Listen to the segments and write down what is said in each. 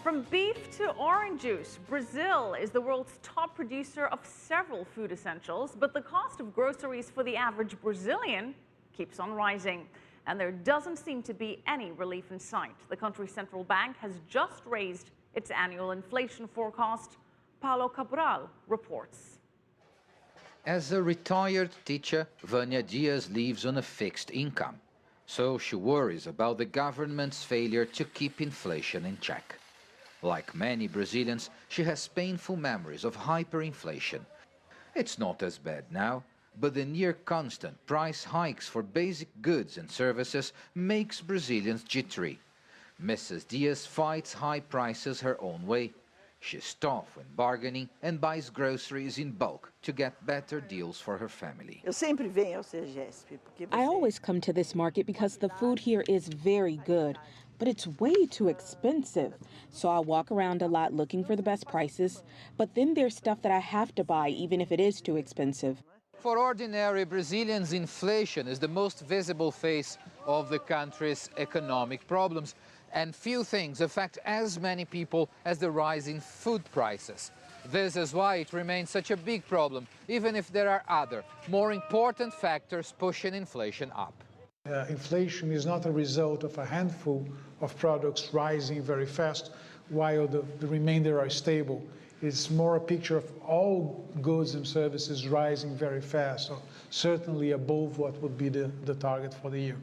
From beef to orange juice, Brazil is the world's top producer of several food essentials, but the cost of groceries for the average Brazilian keeps on rising. And there doesn't seem to be any relief in sight. The country's central bank has just raised its annual inflation forecast. Paulo Cabral reports. As a retired teacher, Vânia Dias lives on a fixed income. So she worries about the government's failure to keep inflation in check. Like many Brazilians, she has painful memories of hyperinflation. It's not as bad now, but the near-constant price hikes for basic goods and services makes Brazilians jittery. Mrs. Dias fights high prices her own way. She's tough when bargaining and buys groceries in bulk to get better deals for her family. I always come to this market because the food here is very good, but it's way too expensive. So I walk around a lot looking for the best prices, but then there's stuff that I have to buy even if it is too expensive. For ordinary Brazilians, inflation is the most visible face of the country's economic problems, and few things affect as many people as the rise in food prices. This is why it remains such a big problem, even if there are other, more important factors pushing inflation up. Inflation is not a result of a handful of products rising very fast while the remainder are stable. It's more a picture of all goods and services rising very fast, so certainly above what would be the target for the year.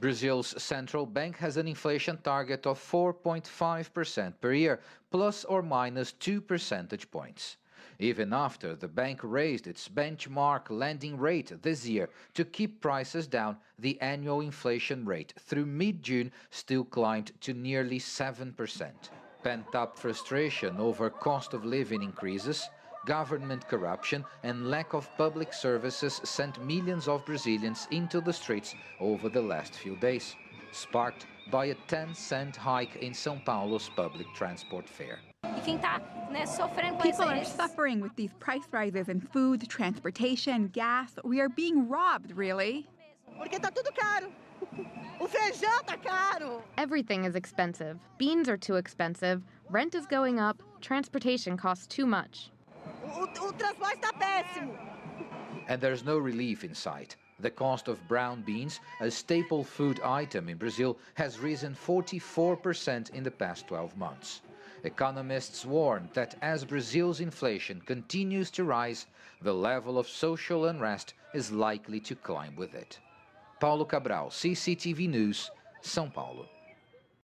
Brazil's central bank has an inflation target of 4.5% per year, plus or minus 2 percentage points. Even after the bank raised its benchmark lending rate this year to keep prices down, the annual inflation rate through mid-June still climbed to nearly 7%. Pent-up frustration over cost of living increases, government corruption and lack of public services sent millions of Brazilians into the streets over the last few days, sparked by a 10-cent hike in São Paulo's public transport fare. People are suffering with these price rises in food, transportation, gas. We are being robbed, really. Everything is expensive. Beans are too expensive. Rent is going up. Transportation costs too much. And there's no relief in sight. The cost of brown beans, a staple food item in Brazil, has risen 44% in the past 12 months. Economists warn that as Brazil's inflation continues to rise, the level of social unrest is likely to climb with it. Paulo Cabral, CCTV News, São Paulo.